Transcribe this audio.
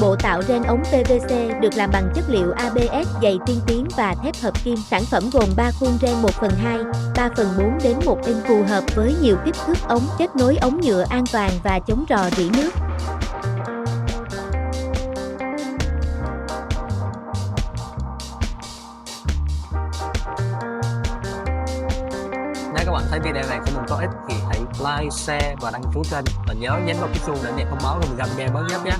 Bộ tạo ren ống PVC được làm bằng chất liệu ABS dày tiên tiến và thép hợp kim. Sản phẩm gồm 3 khuôn ren 1/2, 3/4 đến 1 inch phù hợp với nhiều kích thước ống, kết nối ống nhựa an toàn và chống rò rỉ nước. Nếu các bạn thấy video này của mình có ích thì hãy like, share và đăng ký kênh, và nhớ nhấn vào cái chuông để nhận thông báo khi mình ra video mới nhất nhé.